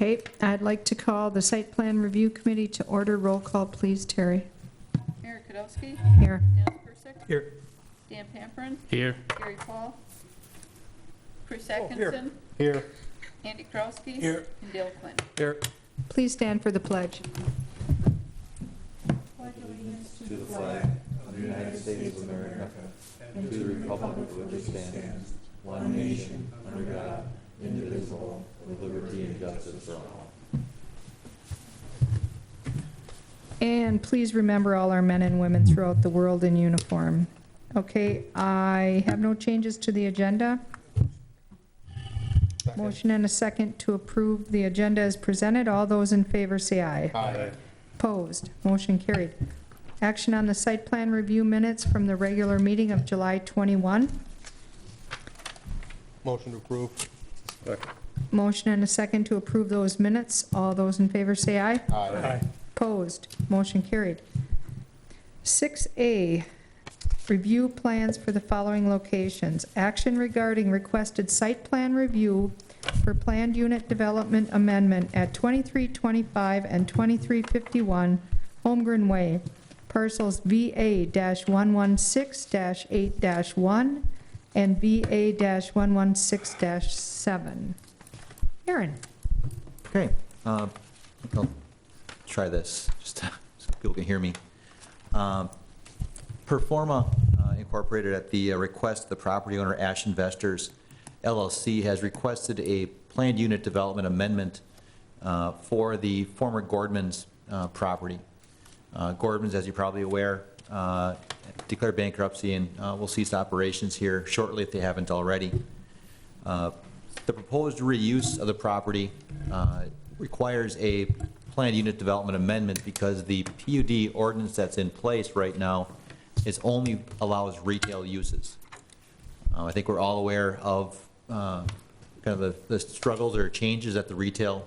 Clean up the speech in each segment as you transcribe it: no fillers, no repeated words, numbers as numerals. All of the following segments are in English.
Okay, I'd like to call the Site Plan Review Committee to order. Roll call, please, Terry. Mayor Kodowski. Here. Dennis Persick. Here. Dan Pamprin. Here. Gary Paul. Chris Atkinson. Here. Andy Krowski. Here. And Dale Quinn. Here. Please stand for the pledge. To the flag of the United States of America and to the republic for which it stands, one nation, under God, indivisible, with liberty and justice for all. And please remember all our men and women throughout the world in uniform. Okay, I have no changes to the agenda. Motion and a second to approve the agenda as presented. All those in favor say aye. Aye. Opposed? Motion carried. Action on the site plan review minutes from the regular meeting of July 21. Motion to approve. Second. Motion and a second to approve those minutes. All those in favor say aye. Aye. Opposed? Motion carried. 6A, review plans for the following locations. Action regarding requested site plan review for planned unit development amendment at 2325 and 2351 Holmgren Way, parcels VA-116-8-1 and VA-116-7. Aaron. Okay, I'll try this, just so people can hear me. Performa Incorporated, at the request of the property owner Ash Investors LLC, has requested a planned unit development amendment for the former Gordman's property. Gordman's, as you're probably aware, declared bankruptcy and will cease operations here shortly if they haven't already. The proposed reuse of the property requires a planned unit development amendment because the PUD ordinance that's in place right now is only allows retail uses. I think we're all aware of kind of the struggles or changes that the retail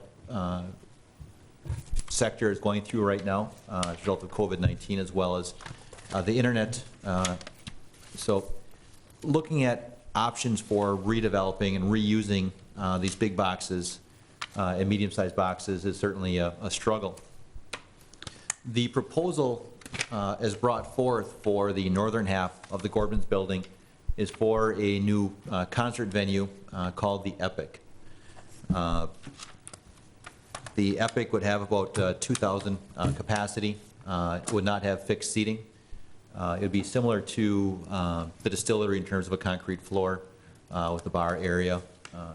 sector is going through right now as a result of COVID-19, as well as the internet. So looking at options for redeveloping and reusing these big boxes and medium-sized boxes is certainly a struggle. The proposal as brought forth for the northern half of the Gordman's building is for a new concert venue called the Epic. The Epic would have about 2,000 capacity. It would not have fixed seating. It would be similar to the distillery in terms of a concrete floor with a bar area,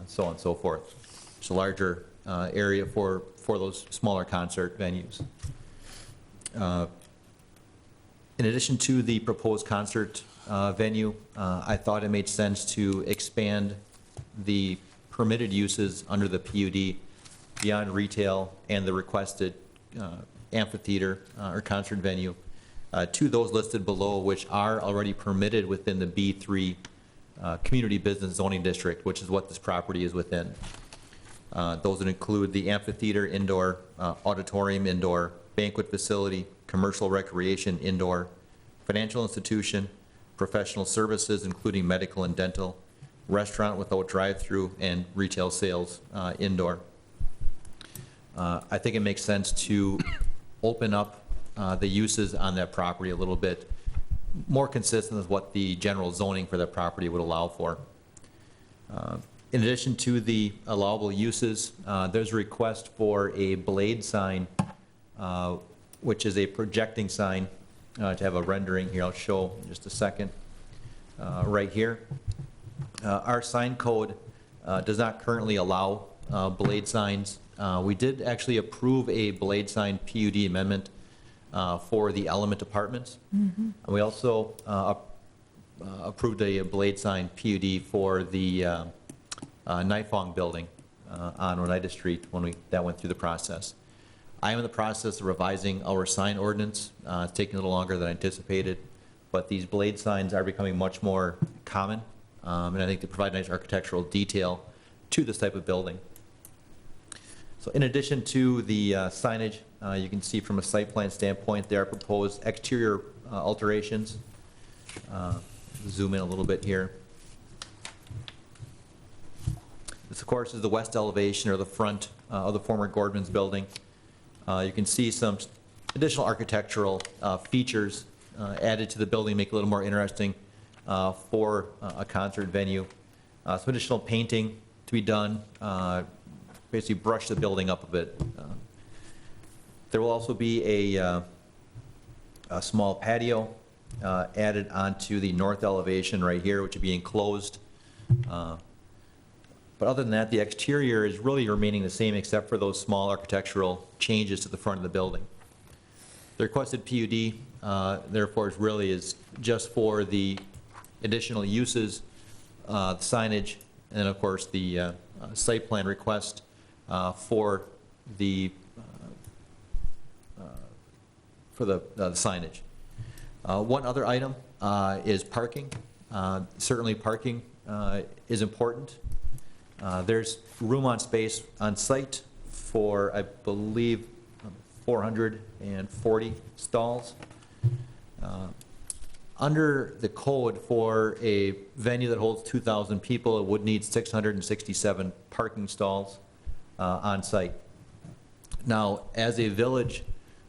so on and so forth. It's a larger area for those smaller concert venues. In addition to the proposed concert venue, I thought it made sense to expand the permitted uses under the PUD beyond retail and the requested amphitheater or concert venue to those listed below, which are already permitted within the B3 community business zoning district, which is what this property is within. Those would include the amphitheater indoor, auditorium indoor, banquet facility, commercial recreation indoor, financial institution, professional services including medical and dental, restaurant without drive-through, and retail sales indoor. I think it makes sense to open up the uses on that property a little bit more consistent with what the general zoning for that property would allow for. In addition to the allowable uses, there's a request for a blade sign, which is a projecting sign, to have a rendering here. I'll show in just a second. Right here. Our sign code does not currently allow blade signs. We did actually approve a blade sign PUD amendment for the Element Apartments. Mm-hmm. We also approved a blade sign PUD for the Nifong building on Oneida Street when that went through the process. I am in the process of revising our sign ordinance. It's taking a little longer than I anticipated, but these blade signs are becoming much more common, and I think they provide nice architectural detail to this type of building. So in addition to the signage, you can see from a site plan standpoint, there are proposed exterior alterations. Zoom in a little bit here. This, of course, is the west elevation or the front of the former Gordman's building. You can see some additional architectural features added to the building, make it a little more interesting for a concert venue. Some additional painting to be done, basically brush the building up a bit. There will also be a small patio added onto the north elevation right here, which would be enclosed. But other than that, the exterior is really remaining the same except for those small architectural changes to the front of the building. The requested PUD, therefore, is just for the additional uses, signage, and of course, the site plan request for the signage. One other item is parking. Certainly, parking is important. There's room on space on site for, I believe, 440 stalls. Under the code for a venue that holds 2,000 people, it would need 667 parking stalls on site. Now, as a village,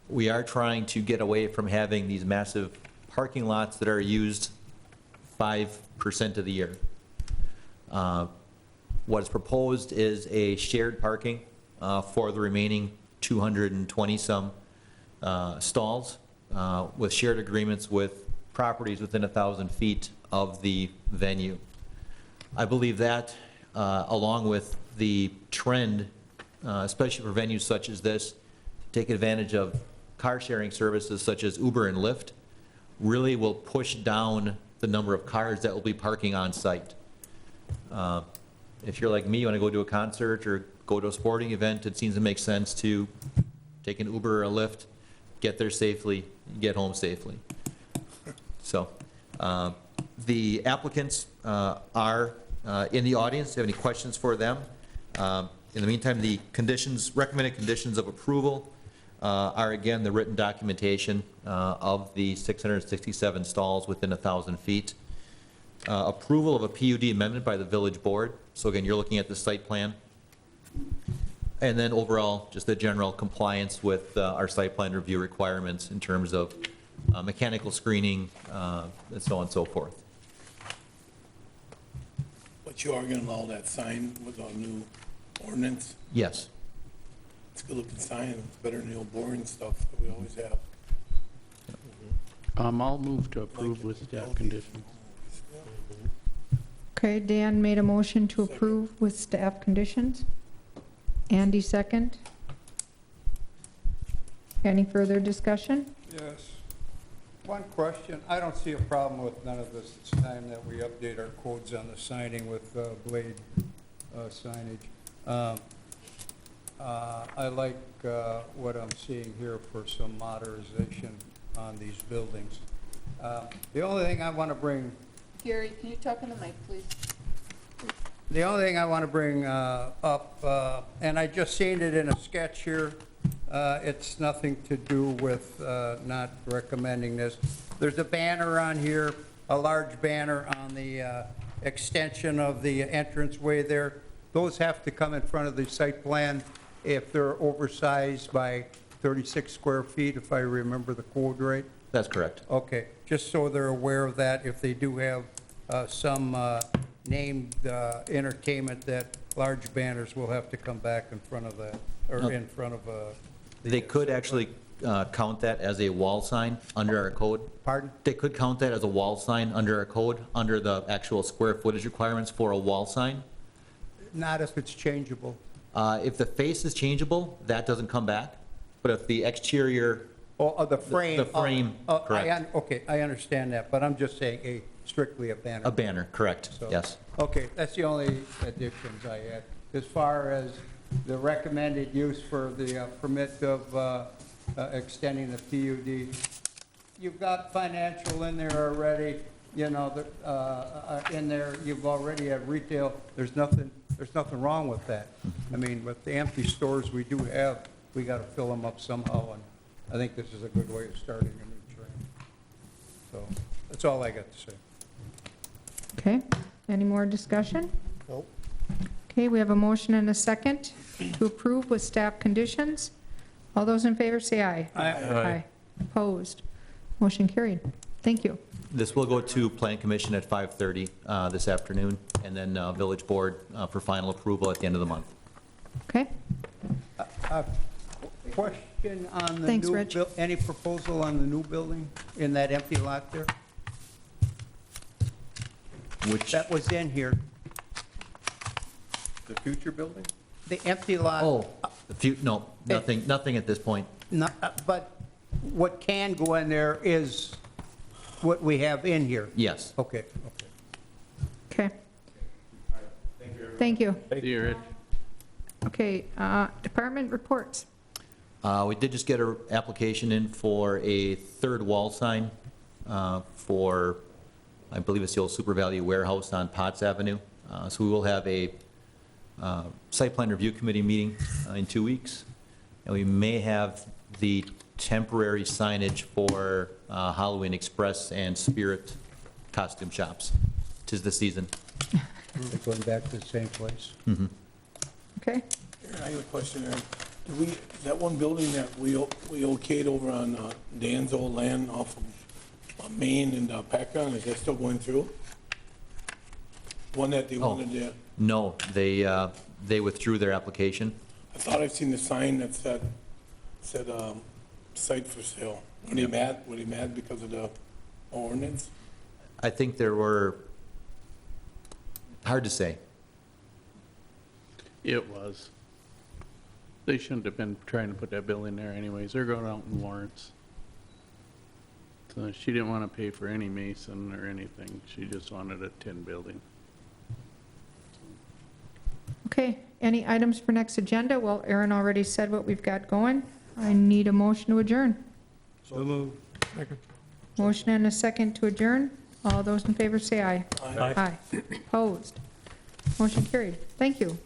we are trying to get away from having these massive parking lots that are used 5% of the year. What is proposed is a shared parking for the remaining 220-some stalls with shared agreements with properties within 1,000 feet of the venue. I believe that, along with the trend, especially for venues such as this, to take advantage of car-sharing services such as Uber and Lyft, really will push down the number of cars that will be parking on site. If you're like me, you want to go to a concert or go to a sporting event, it seems to make sense to take an Uber or a Lyft, get there safely, get home safely. So the applicants are in the audience. Do you have any questions for them? In the meantime, the conditions, recommended conditions of approval are, again, the written documentation of the 667 stalls within 1,000 feet. Approval of a PUD amendment by the village board. So again, you're looking at the site plan. And then overall, just the general compliance with our site plan review requirements in terms of mechanical screening, and so on and so forth. But you are gonna allow that sign with our new ordinance? Yes. It's a good looking sign, it's better than the old boring stuff that we always have. I'll move to approve with staff conditions. Okay, Dan made a motion to approve with staff conditions. Andy, second. Any further discussion? Yes. One question, I don't see a problem with none of this. It's time that we update our codes on the signing with blade signage. I like what I'm seeing here for some modernization on these buildings. The only thing I want to bring, Gary, can you talk in the mic, please? the only thing I want to bring up, and I just seen it in a sketch here, it's nothing to do with not recommending this. There's a banner on here, a large banner on the extension of the entranceway there. Those have to come in front of the site plan if they're oversized by 36 square feet, if I remember the code right. That's correct. Okay, just so they're aware of that, if they do have some named entertainment, that large banners will have to come back in front of that, or in front of They could actually count that as a wall sign under our code. Pardon? They could count that as a wall sign under our code, under the actual square footage requirements for a wall sign. Not if it's changeable. If the face is changeable, that doesn't come back. But if the exterior, Oh, the frame. the frame, correct. Okay, I understand that, but I'm just saying strictly a banner. A banner, correct, So- yes. Okay, that's the only additions I had. As far as the recommended use for the permit of extending the PUD, you've got financial in there already, you know, in there, you've already had retail, there's nothing wrong with that. I mean, with the empty stores we do have, we gotta fill them up somehow, and I think this is a good way of starting a new trend. So, that's all I got to say. Okay, any more discussion? Nope. Okay, we have a motion and a second to approve with staff conditions. All those in favor say aye. Aye. Opposed? Motion carried. Thank you. This will go to Plan Commission at 5:30 this afternoon, and then Village Board for final approval at the end of the month. Okay? Question on the Thanks, new, Rich. any proposal on the new building in that empty lot there? Which, That was in here, The future building? the empty lot. no, nothing at this point. But what can go in there is what we have in here. Yes. Okay. Okay. Thank you. See you, Rich. Okay, department reports. We did just get an application in for a third wall sign for, I believe it's the old Super Value Warehouse on Potts Avenue. So we will have a site plan review committee meeting in 2 weeks. And we may have the temporary signage for Halloween Express and Spirit costume shops. 'Tis the season. They're going back to the same place. Okay? I have a question there. Is that one building that we okayed over on Dan's old land off of Main and Packard, is that still going through? One that they Oh. wanted to, No, they withdrew their application. I thought I'd seen the sign that said, site for sale. Were they mad? Were they mad because of the ordinance? I think there were, hard to say. It was. They shouldn't have been trying to put that building there anyways. They're going out in Lawrence. So she didn't want to pay for any mason or anything. She just wanted a tin building. Okay, any items for next agenda? Well, Aaron already said what we've got going. I need a motion to adjourn. So moved. Motion and a second to adjourn. All those in favor say aye. Aye. Opposed? Motion carried. Thank you.